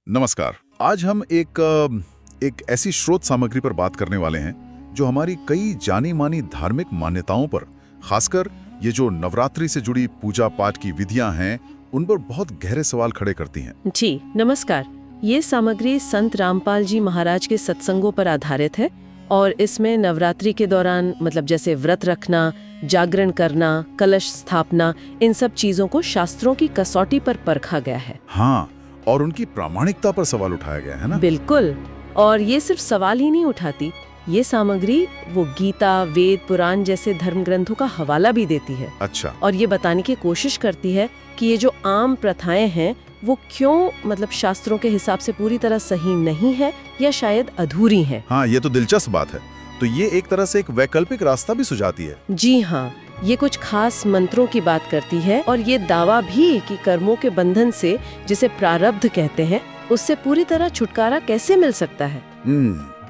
नमस्कार। आज हम एक ऐसी स्रोत सामग्री पर बात करने वाले हैं जो हमारी कई जानी मानी धार्मिक मान्यताओं पर, खासकर ये जो नवरात्रि से जुड़ी पूजा पाठ की विधियां हैं, उन पर बहुत गहरे सवाल खड़े करती हैं। जी नमस्कार। ये सामग्री संत रामपाल जी महाराज के सत्संगों पर आधारित है और इसमें नवरात्रि के दौरान जैसे व्रत रखना, जागरण करना, कलश स्थापना, इन सब चीजों को शास्त्रों की कसौटी पर परखा गया है। हाँ, और उनकी प्रामाणिकता पर सवाल उठाया गया है ना। बिल्कुल। और ये सिर्फ सवाल ही नहीं उठाती, ये सामग्री वो गीता, वेद, पुराण जैसे धर्म ग्रंथों का हवाला भी देती है। अच्छा। और ये बताने की कोशिश करती है कि ये जो आम प्रथाएं हैं वो क्यों शास्त्रों के हिसाब से पूरी तरह सही नहीं है या शायद अधूरी हैं। हाँ, ये तो दिलचस्प बात है। तो ये एक तरह से एक वैकल्पिक रास्ता भी सुझाती है। जी हाँ, ये कुछ खास मंत्रों की बात करती है और ये दावा भी कि कर्मों के बंधन से, जिसे प्रारब्ध कहते हैं, उससे पूरी तरह छुटकारा कैसे मिल सकता है।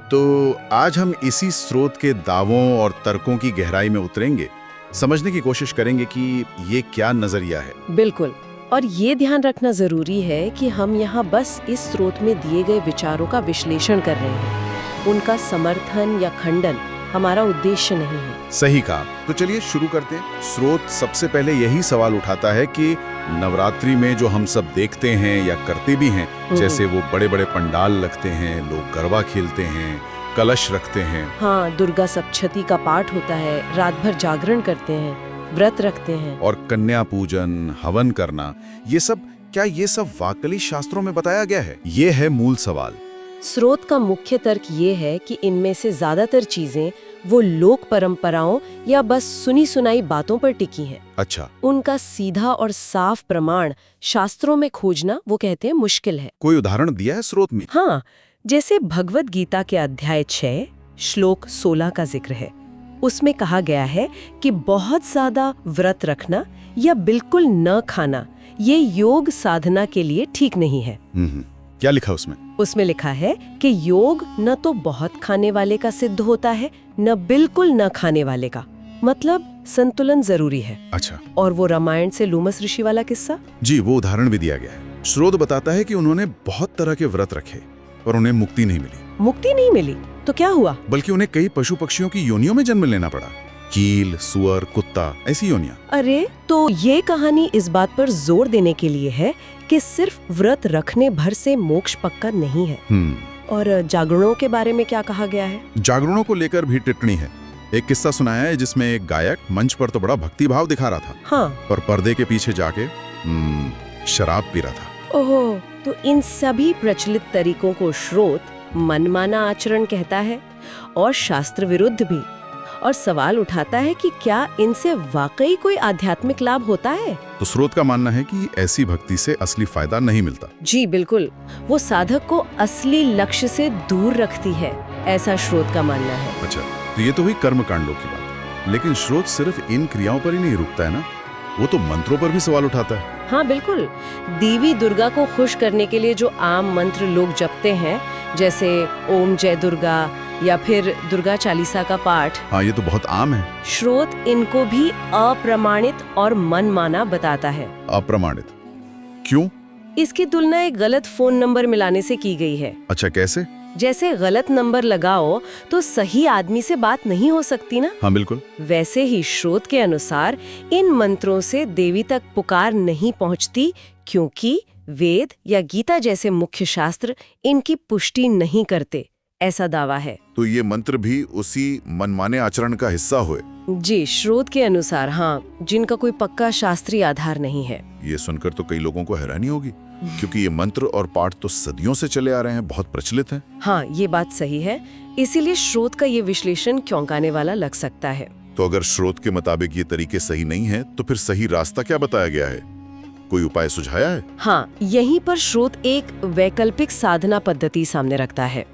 तो आज हम इसी स्रोत के दावों और तर्कों की गहराई में उतरेंगे, समझने की कोशिश करेंगे कि ये क्या नजरिया है। बिल्कुल। और ये ध्यान रखना जरूरी है कि हम यहाँ बस इस स्रोत में दिए गए विचारों का विश्लेषण कर रहे हैं। उनका समर्थन या खंडन हमारा उद्देश्य नहीं है। सही कहा। तो चलिए शुरू करते हैं। स्रोत सबसे पहले यही सवाल उठाता है कि नवरात्रि में जो हम सब देखते हैं या करते भी हैं, जैसे वो बड़े बड़े पंडाल लगते हैं, लोग गरबा खेलते हैं, कलश रखते हैं। हाँ, दुर्गा सप्तशती का पाठ होता है, रात भर जागरण करते हैं, व्रत रखते हैं और कन्या पूजन, हवन करना, क्या ये सब वाकई शास्त्रों में बताया गया है? ये है मूल सवाल। स्रोत का मुख्य तर्क ये है कि इनमें से ज्यादातर चीजें वो लोक परंपराओं या बस सुनी सुनाई बातों पर टिकी हैं। अच्छा। उनका सीधा और साफ प्रमाण शास्त्रों में खोजना, वो कहते हैं, मुश्किल है। कोई उदाहरण दिया है स्रोत में? हाँ, जैसे भगवत गीता के अध्याय 6 श्लोक 16 का जिक्र है। उसमें कहा गया है कि बहुत ज्यादा व्रत रखना या बिल्कुल न खाना ये योग साधना के लिए ठीक नहीं है। क्या लिखा उसमें? उसमें लिखा है कि योग न तो बहुत खाने वाले का सिद्ध होता है, न बिल्कुल न खाने वाले का। संतुलन जरूरी है। अच्छा। और वो रामायण से लूमस ऋषि वाला किस्सा? जी, वो उदाहरण भी दिया गया है। स्रोत बताता है कि उन्होंने बहुत तरह के व्रत रखे पर उन्हें मुक्ति नहीं मिली। मुक्ति नहीं मिली तो क्या हुआ? बल्कि उन्हें कई पशु पक्षियों की योनियों में जन्म लेना पड़ा। कील, सुअर, कुत्ता, ऐसी योनियां। अरे, तो ये कहानी इस बात पर जोर देने के लिए है कि सिर्फ व्रत रखने भर से मोक्ष पक्का नहीं है। और जागरणों के बारे में क्या कहा गया है? जागरणों को लेकर भी टिप्पणी है। एक किस्सा सुनाया है जिसमें एक गायक मंच पर तो बड़ा भक्ति भाव दिखा रहा था। हाँ। पर पर्दे के पीछे जाके शराब पी रहा था। ओहो, तो इन सभी प्रचलित तरीकों को स्रोत मनमाना आचरण कहता है और शास्त्र विरुद्ध भी। और सवाल उठाता है कि क्या इनसे वाकई कोई आध्यात्मिक लाभ होता है? तो स्रोत का मानना है कि ऐसी भक्ति से असली फायदा नहीं मिलता। जी बिल्कुल, वो साधक को असली लक्ष्य से दूर रखती है, ऐसा स्रोत का मानना है। अच्छा, तो ये तो हुई कर्म कांडों की बात। लेकिन स्रोत सिर्फ इन क्रियाओं पर ही नहीं रुकता है ना, वो तो मंत्रों पर भी सवाल उठाता है। हाँ बिल्कुल। देवी दुर्गा को खुश करने के लिए जो आम मंत्र लोग जपते हैं, जैसे ओम जय दुर्गा या फिर दुर्गा चालीसा का पाठ, हाँ, ये तो बहुत आम है। स्रोत इनको भी अप्रमाणित और मनमाना बताता है। अप्रमाणित क्यों? इसकी तुलना एक गलत फोन नंबर मिलाने से की गई है। अच्छा, कैसे? जैसे गलत नंबर लगाओ तो सही आदमी से बात नहीं हो सकती ना। हाँ बिल्कुल। वैसे ही स्रोत के अनुसार इन मंत्रों से देवी तक पुकार नहीं पहुंचती, क्योंकि वेद या गीता जैसे मुख्य शास्त्र इनकी पुष्टि नहीं करते, ऐसा दावा है। तो ये मंत्र भी उसी मनमाने आचरण का हिस्सा हुए? जी, स्रोत के अनुसार हाँ, जिनका कोई पक्का शास्त्रीय आधार नहीं है। ये सुनकर तो कई लोगों को हैरानी होगी, क्योंकि ये मंत्र और पाठ तो सदियों से चले आ रहे हैं, बहुत प्रचलित हैं। हाँ, ये बात सही है। इसीलिए स्रोत का ये विश्लेषण चौंकाने वाला लग सकता है। तो अगर स्रोत के मुताबिक ये तरीके सही नहीं है, तो फिर सही रास्ता क्या बताया गया है? कोई उपाय सुझाया है? हाँ, यहीं पर स्रोत एक वैकल्पिक साधना पद्धति सामने रखता है।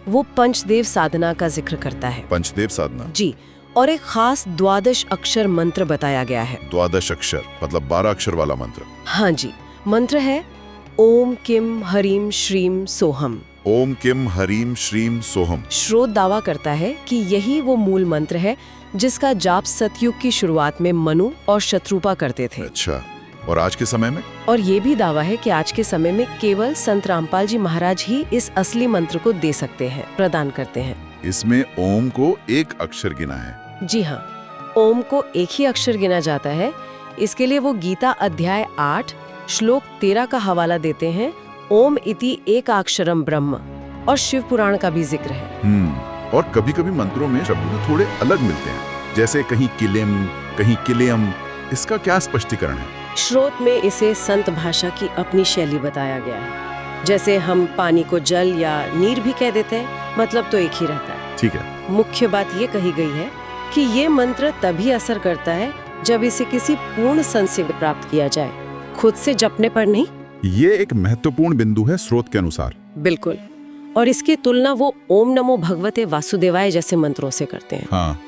वो पंचदेव साधना का जिक्र करता है। पंचदेव साधना? जी, और एक खास 12 अक्षर मंत्र बताया गया है। 12 अक्षर मतलब 12 अक्षर वाला मंत्र? हाँ जी, मंत्र है ओम किम हरीम श्रीम सोहम। ओम किम हरीम श्रीम सोहम। स्रोत दावा करता है कि यही वो मूल मंत्र है जिसका जाप सतयुग की शुरुआत में मनु और शत्रुपा करते थे। अच्छा, और आज के समय में? और ये भी दावा है कि आज के समय में केवल संत रामपाल जी महाराज ही इस असली मंत्र को दे सकते हैं, प्रदान करते हैं। इसमें ओम को एक अक्षर गिना है। जी हाँ, ओम को एक ही अक्षर गिना जाता है। इसके लिए वो गीता अध्याय 8 श्लोक 13 का हवाला देते हैं। ओम इति एकाक्षरम ब्रह्म। और शिव पुराण का भी जिक्र है। और कभी-कभी मंत्रों में शब्द थोड़े अलग मिलते हैं, जैसे कहीं किलेम, कहीं किलेयम। इसका क्या स्पष्टीकरण है? श्रोत में इसे संत भाषा की अपनी शैली बताया गया है। जैसे हम पानी को जल या नीर भी कह देते हैं, मतलब तो एक ही रहता है। ठीक है। मुख्य बात ये कही गई है कि ये मंत्र तभी असर करता है जब इसे किसी पूर्ण संत से प्राप्त किया जाए, खुद से जपने पर नहीं। ये एक महत्वपूर्ण बिंदु है स्रोत के अनुसार। बिल्कुल। और इसकी तुलना वो ओम नमो भगवते वासुदेवाय जैसे मंत्रों से करते हैं। हाँ,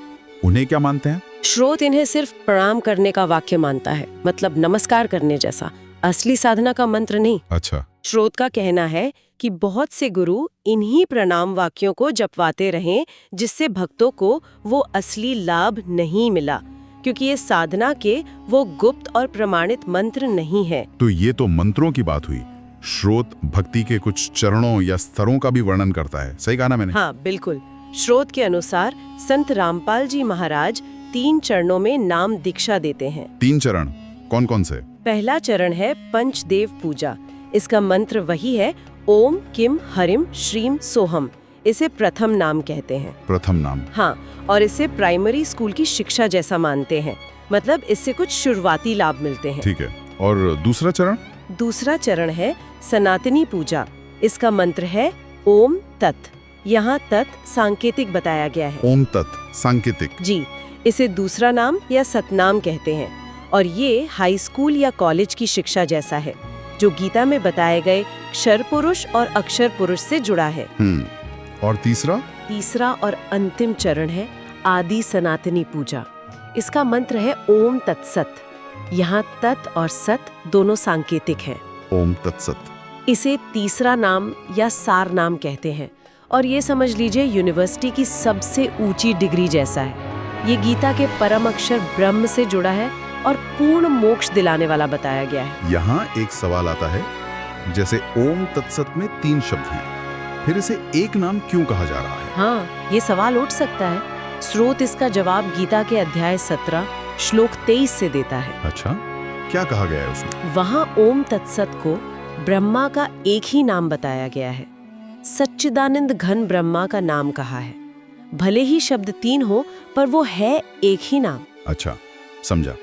उन्हें क्या मानते हैं? श्रोत इन्हें सिर्फ प्रणाम करने का वाक्य मानता है, मतलब नमस्कार करने जैसा, असली साधना का मंत्र नहीं। अच्छा। श्रोत का कहना है कि बहुत से गुरु इन्हीं प्रणाम वाक्यों को जपवाते रहें, जिससे भक्तों को वो असली लाभ नहीं मिला, क्योंकि ये साधना के वो गुप्त और प्रमाणित मंत्र नहीं है। तो ये तो मंत्रों की बात हुई। श्रोत भक्ति के कुछ चरणों या स्तरों का भी वर्णन करता है, सही कहा ना मैंने? हाँ बिल्कुल। श्रोत के अनुसार संत रामपाल जी महाराज 3 चरणों में नाम दीक्षा देते हैं। 3 चरण कौन कौन से? पहला चरण है पंचदेव पूजा। इसका मंत्र वही है ओम किम हरिम श्रीम सोहम। इसे प्रथम नाम कहते हैं। प्रथम नाम? हाँ, और इसे प्राइमरी स्कूल की शिक्षा जैसा मानते हैं, मतलब इससे कुछ शुरुआती लाभ मिलते हैं। ठीक है। और दूसरा चरण? दूसरा चरण है सनातनी पूजा। इसका मंत्र है ओम तत्। यहाँ तत् सांकेतिक बताया गया है। ओम तत् सांकेतिक। जी, इसे दूसरा नाम या सतनाम कहते हैं, और ये हाई स्कूल या कॉलेज की शिक्षा जैसा है, जो गीता में बताए गए क्षर पुरुष और अक्षर पुरुष से जुड़ा है। और तीसरा? तीसरा और अंतिम चरण है आदि सनातनी पूजा। इसका मंत्र है ओम तत्सत। यहाँ तत् और सत दोनों सांकेतिक हैं। ओम तत्सत। इसे तीसरा नाम या सार नाम कहते हैं, और ये समझ लीजिए यूनिवर्सिटी की सबसे ऊंची डिग्री जैसा है। ये गीता के परम अक्षर ब्रह्म से जुड़ा है और पूर्ण मोक्ष दिलाने वाला बताया गया है। यहाँ एक सवाल आता है, जैसे ओम तत्सत में 3 शब्द हैं, फिर इसे एक नाम क्यों कहा जा रहा है? हाँ, ये सवाल उठ सकता है। स्रोत इसका जवाब गीता के अध्याय 17 श्लोक 23 से देता है। अच्छा, क्या कहा गया है उसमें? वहाँ ओम तत्सत को ब्रह्मा का एक ही नाम बताया गया है। सच्चिदानंद घन ब्रह्मा का नाम कहा है। भले ही शब्द 3 हो, पर वो है एक ही नाम। अच्छा, समझा।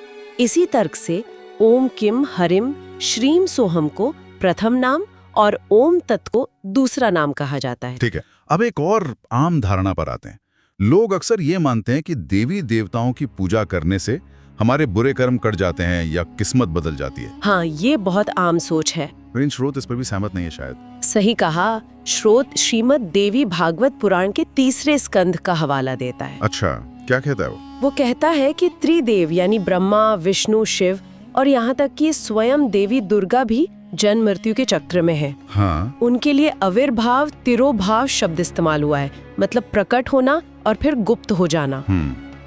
इसी तर्क से ओम किम हरिम श्रीम सोहम को प्रथम नाम और ओम तत् को दूसरा नाम कहा जाता है। ठीक है। अब एक और आम धारणा पर आते हैं। लोग अक्सर ये मानते हैं कि देवी देवताओं की पूजा करने से हमारे बुरे कर्म कट जाते हैं या किस्मत बदल जाती है। हाँ, ये बहुत आम सोच है। लेकिन श्रोत इस पर भी सहमत नहीं है शायद। सही कहा। श्रोत श्रीमद् देवी भागवत पुराण के 3 स्कंध का हवाला देता है। अच्छा, क्या कहता है वो? वो कहता है कि त्रिदेव यानी ब्रह्मा, विष्णु, शिव और यहाँ तक कि स्वयं देवी दुर्गा भी जन्म मृत्यु के चक्र में है। हाँ। उनके लिए अविर्भाव तिरोभाव शब्द इस्तेमाल हुआ है, मतलब प्रकट होना और फिर गुप्त हो जाना।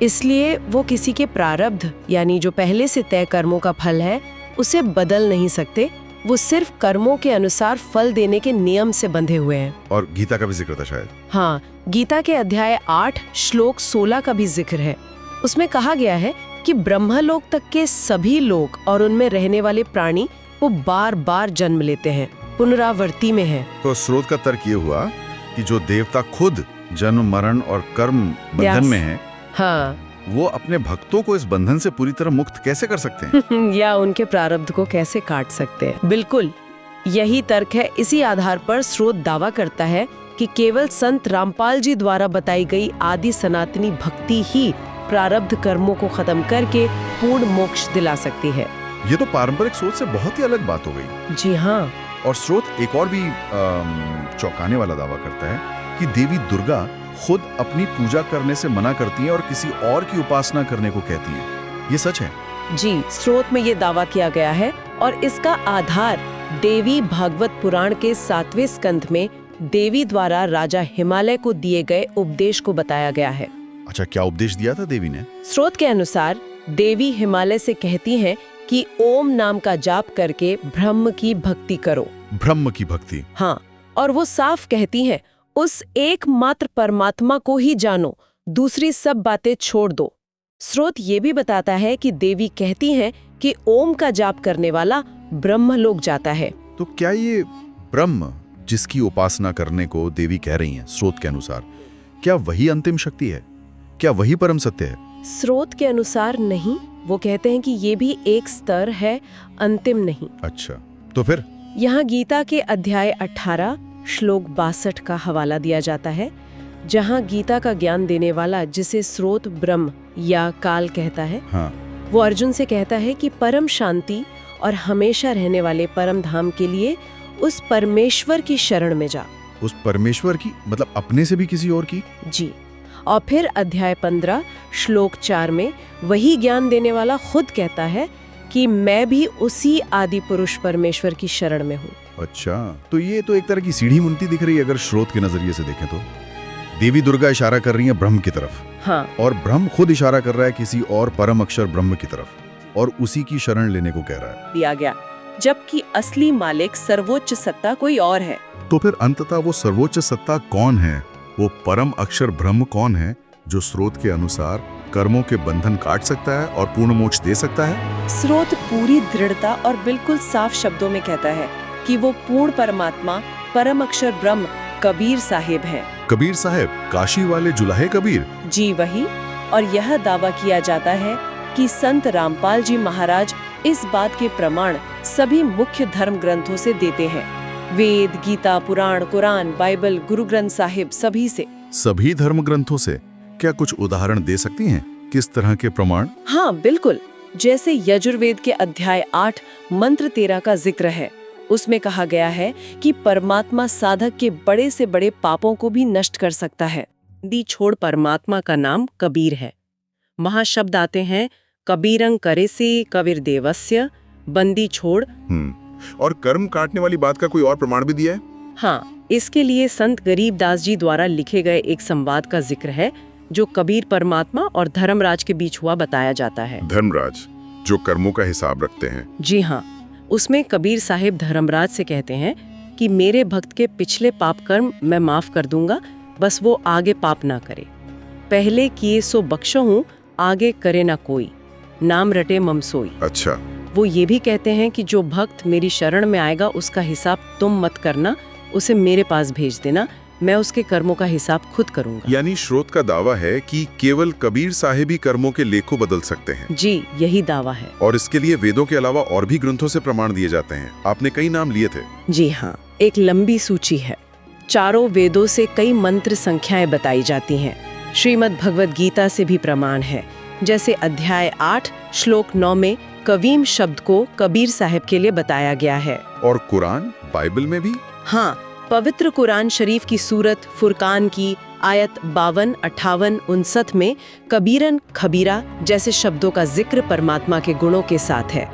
इसलिए वो किसी के प्रारब्ध यानी जो पहले से तय कर्मों का फल है उसे बदल नहीं सकते। वो सिर्फ कर्मों के अनुसार फल देने के नियम से बंधे हुए हैं। और गीता का भी जिक्र था शायद। हाँ, गीता के अध्याय 8 श्लोक 16 का भी जिक्र है। उसमें कहा गया है कि ब्रह्मलोक तक के सभी लोग और उनमें रहने वाले प्राणी वो बार बार जन्म लेते हैं, पुनरावृत्ति में है। तो स्रोत का तर्क ये हुआ कि जो देवता खुद जन्म मरण और कर्म बंधन में है, हाँ, वो अपने भक्तों को इस बंधन से पूरी तरह मुक्त कैसे कर सकते हैं? या उनके प्रारब्ध को कैसे काट सकते हैं। बिल्कुल यही तर्क है। इसी आधार पर स्रोत दावा करता है कि केवल संत रामपाल जी द्वारा बताई गई आदि सनातनी भक्ति ही प्रारब्ध कर्मों को खत्म करके पूर्ण मोक्ष दिला सकती है। ये तो पारंपरिक सोच से बहुत ही अलग बात हो गई। जी हाँ। और स्रोत एक और भी चौंकाने वाला दावा करता है कि देवी दुर्गा खुद अपनी पूजा करने से मना करती हैं और किसी और की उपासना करने को कहती हैं। ये सच है? जी, स्रोत में ये दावा किया गया है और इसका आधार देवी भागवत पुराण के 7वें स्कंध में देवी द्वारा राजा हिमालय को दिए गए उपदेश को बताया गया है। अच्छा, क्या उपदेश दिया था देवी ने? स्रोत के अनुसार देवी हिमालय से कहती हैं कि ओम नाम का जाप करके ब्रह्म की भक्ति करो। ब्रह्म की भक्ति। हाँ, और वो साफ कहती हैं उस एकमात्र परमात्मा को ही जानो, दूसरी सब बातें छोड़ दो। स्रोत ये भी बताता है कि देवी कहती हैं कि ओम का जाप करने वाला ब्रह्मलोक जाता है। तो क्या ये ब्रह्म जिसकी उपासना करने को देवी कह रही हैं स्रोत के अनुसार, क्या वही अंतिम शक्ति है? क्या वही परम सत्य है? स्रोत के अनुसार नहीं, वो कहते हैं कि ये भी एक स्तर है, अंतिम नहीं। अच्छा, तो फिर? यहाँ गीता के अध्याय 18 श्लोक 62 का हवाला दिया जाता है, जहाँ गीता का ज्ञान देने वाला, जिसे स्रोत ब्रह्म या काल कहता है, हाँ। वो अर्जुन से कहता है कि परम शांति और हमेशा रहने वाले परम धाम के लिए उस परमेश्वर की शरण में जा। उस परमेश्वर की मतलब अपने से भी किसी और की? जी। और फिर अध्याय 15 श्लोक 4 में वही ज्ञान देने वाला खुद कहता है कि मैं भी उसी आदि पुरुष परमेश्वर की शरण में हूँ। अच्छा, तो ये तो एक तरह की सीढ़ी मुनती दिख रही है अगर स्रोत के नजरिए से देखें तो। देवी दुर्गा इशारा कर रही है ब्रह्म की तरफ। हाँ। और ब्रह्म खुद इशारा कर रहा है किसी और परम अक्षर ब्रह्म की तरफ और उसी की शरण लेने को कह रहा है। दिया गया, जबकि असली मालिक सर्वोच्च सत्ता कोई और है। तो फिर अंततः वो सर्वोच्च सत्ता कौन है? वो परम अक्षर ब्रह्म कौन है जो स्रोत के अनुसार कर्मों के बंधन काट सकता है और पूर्ण मोक्ष दे सकता है? स्रोत पूरी दृढ़ता और बिल्कुल साफ शब्दों में कहता है कि वो पूर्ण परमात्मा परम अक्षर ब्रह्म कबीर साहिब हैं। कबीर साहब, काशी वाले जुलाहे कबीर? जी वही। और यह दावा किया जाता है कि संत रामपाल जी महाराज इस बात के प्रमाण सभी मुख्य धर्म ग्रंथों से देते हैं। वेद, गीता, पुराण, कुरान, बाइबल, गुरु ग्रंथ साहिब, सभी से। सभी धर्म ग्रंथों से? क्या कुछ उदाहरण दे सकती हैं किस तरह के प्रमाण? हाँ बिल्कुल, जैसे यजुर्वेद के अध्याय 8 मंत्र 13 का जिक्र है। उसमें कहा गया है कि परमात्मा साधक के बड़े से बड़े पापों को भी नष्ट कर सकता है। दी छोड़ परमात्मा का नाम कबीर है। महाशब्द आते हैं कबीरंग करे से कबीर देवस्य, बंदी छोड़। और कर्म काटने वाली बात का कोई और प्रमाण भी दिया है? हाँ, इसके लिए संत गरीबदास जी द्वारा लिखे गए एक संवाद का जिक्र है जो कबीर परमात्मा और धर्मराज के बीच हुआ बताया जाता है। धर्मराज जो कर्मों का हिसाब रखते हैं? जी हाँ, उसमें कबीर साहिब धर्मराज से कहते हैं कि मेरे भक्त के पिछले पाप कर्म मैं माफ कर दूंगा, बस वो आगे पाप ना करे। पहले किए सो बख्शो हूँ, आगे करे ना कोई, नाम रटे मम सोई। अच्छा। वो ये भी कहते हैं कि जो भक्त मेरी शरण में आएगा उसका हिसाब तुम मत करना, उसे मेरे पास भेज देना, मैं उसके कर्मों का हिसाब खुद करूंगा। यानी स्रोत का दावा है कि केवल कबीर साहिब ही कर्मों के लेख को बदल सकते हैं। जी, यही दावा है। और इसके लिए वेदों के अलावा और भी ग्रंथों से प्रमाण दिए जाते हैं। आपने कई नाम लिए थे। जी हाँ, एक लंबी सूची है। चारों वेदों से कई मंत्र संख्याएं बताई जाती हैं। श्रीमद् भगवद गीता से भी प्रमाण है, जैसे अध्याय 8 श्लोक 9 में कवीम शब्द को कबीर साहिब के लिए बताया गया है। और कुरान, बाइबल में भी? हाँ, पवित्र कुरान शरीफ की सूरत फुरकान की आयत 52, 58, 59 में कबीरन खबीरा जैसे शब्दों का जिक्र परमात्मा के गुणों के साथ है।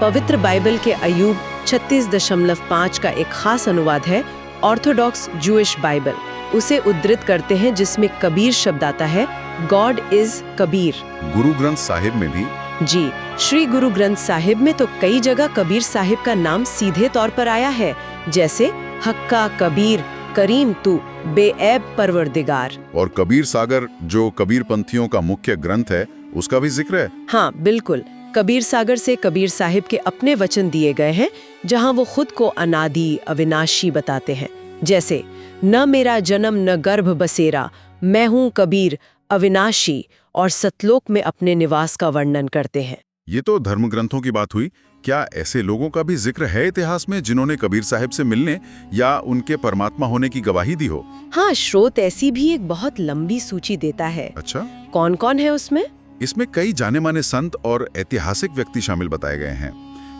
पवित्र बाइबल के अयूब 36.5 का एक खास अनुवाद है, ऑर्थोडॉक्स जूइश बाइबल। उसे उद्धृत करते हैं जिसमें कबीर शब्द आता है, गॉड इज कबीर। गुरु ग्रंथ साहिब में भी? जी, श्री गुरु ग्रंथ साहिब में तो कई जगह कबीर साहिब का नाम सीधे तौर पर आया है, जैसे हक्का कबीर करीम तू बेऐब परवरदिगार। और कबीर सागर जो कबीर पंथियों का मुख्य ग्रंथ है, उसका भी जिक्र है? हाँ बिल्कुल, कबीर सागर से कबीर साहिब के अपने वचन दिए गए हैं, जहाँ वो खुद को अनादि अविनाशी बताते हैं, जैसे न मेरा जन्म न गर्भ बसेरा, मैं हूँ कबीर अविनाशी, और सतलोक में अपने निवास का वर्णन करते हैं। ये तो धर्म ग्रंथों की बात हुई। क्या ऐसे लोगों का भी जिक्र है इतिहास में जिन्होंने कबीर साहिब से मिलने या उनके परमात्मा होने की गवाही दी हो? हाँ, स्रोत ऐसी भी एक बहुत लंबी सूची देता है। अच्छा, कौन कौन है उसमें? इसमें कई जाने माने संत और ऐतिहासिक व्यक्ति शामिल बताए गए हैं,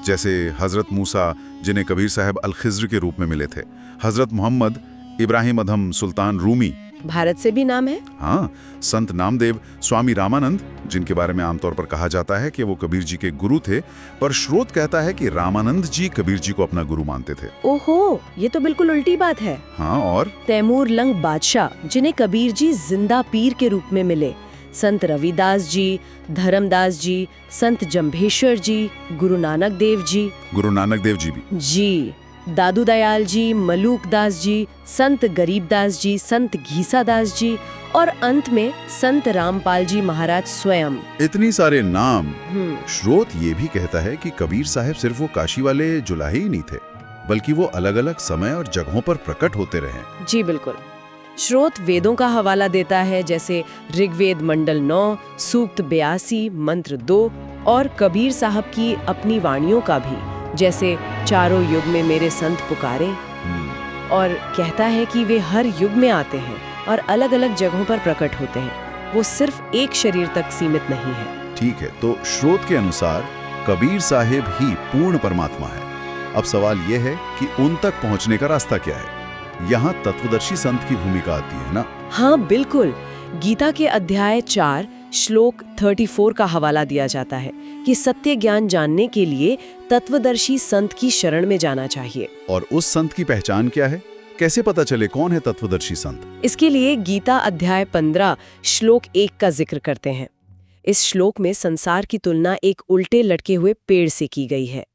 जैसे हजरत मूसा जिन्हें कबीर साहब अल खिज्र के रूप में मिले थे, हजरत मोहम्मद, इब्राहिम अदहम सुल्तान रूमी, भारत से भी नाम है। हाँ, संत नामदेव, स्वामी रामानंद, जिनके बारे में आमतौर पर कहा जाता है कि वो कबीर जी के गुरु थे, पर स्रोत कहता है कि रामानंद जी कबीर जी को अपना गुरु मानते थे। ओहो, ये तो बिल्कुल उल्टी बात है। हाँ, और तैमूर लंग बादशाह जिन्हें कबीर जी जिंदा पीर के रूप में मिले, संत रविदास जी, धर्मदास जी, संत जंभेश्वर जी, गुरु नानक देव जी। गुरु नानक देव जी भी। जी, दादू दयाल जी, मलूकदास जी, संत गरीबदास जी, संत घीसादास जी और अंत में संत रामपाल जी महाराज स्वयं। इतनी सारे नाम। स्रोत ये भी कहता है कि कबीर साहब सिर्फ वो काशी वाले जुलाहे ही नहीं थे, बल्कि वो अलग अलग समय और जगहों पर प्रकट होते रहे। जी बिल्कुल। स्रोत वेदों का हवाला देता है, जैसे ऋग्वेद मंडल 9, सूक्त 82, मंत्र 2 और कबीर साहब की अपनी वाणियों का भी, जैसे चारों युग में मेरे संत पुकारे। और कहता है कि वे हर युग में आते हैं और अलग अलग जगहों पर प्रकट होते हैं, वो सिर्फ एक शरीर तक सीमित नहीं है। ठीक है, तो स्रोत के अनुसार कबीर साहिब ही पूर्ण परमात्मा है। अब सवाल यह है कि उन तक पहुंचने का रास्ता क्या है। यहाँ तत्वदर्शी संत की भूमिका आती है ना? हाँ बिल्कुल। गीता के अध्याय 4 श्लोक 34 का हवाला दिया जाता है कि सत्य ज्ञान जानने के लिए तत्वदर्शी संत की शरण में जाना चाहिए। और उस संत की पहचान क्या है? कैसे पता चले कौन है तत्वदर्शी संत? इसके लिए गीता अध्याय 15 श्लोक 1 का जिक्र करते हैं। इस श्लोक में संसार की तुलना एक उल्टे लटके हुए पेड़ से की गई है,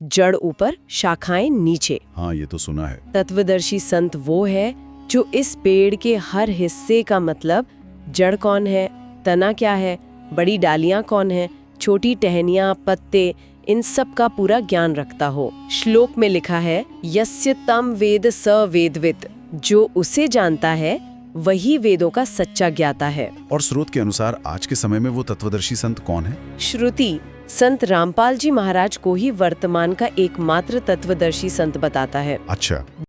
जड़ ऊपर, शाखाएं नीचे। हाँ, ये तो सुना है। तत्वदर्शी संत वो है जो इस पेड़ के हर हिस्से का, मतलब जड़ कौन है, तना क्या है, बड़ी डालियां कौन है, छोटी टहनियां, पत्ते, इन सब का पूरा ज्ञान रखता हो। श्लोक में लिखा है, यस्य तम वेद स वेदवित्, जो उसे जानता है वही वेदों का सच्चा ज्ञाता है। और स्रोत के अनुसार आज के समय में वो तत्वदर्शी संत कौन है? श्रुति संत रामपाल जी महाराज को ही वर्तमान का एकमात्र तत्वदर्शी संत बताता है। अच्छा।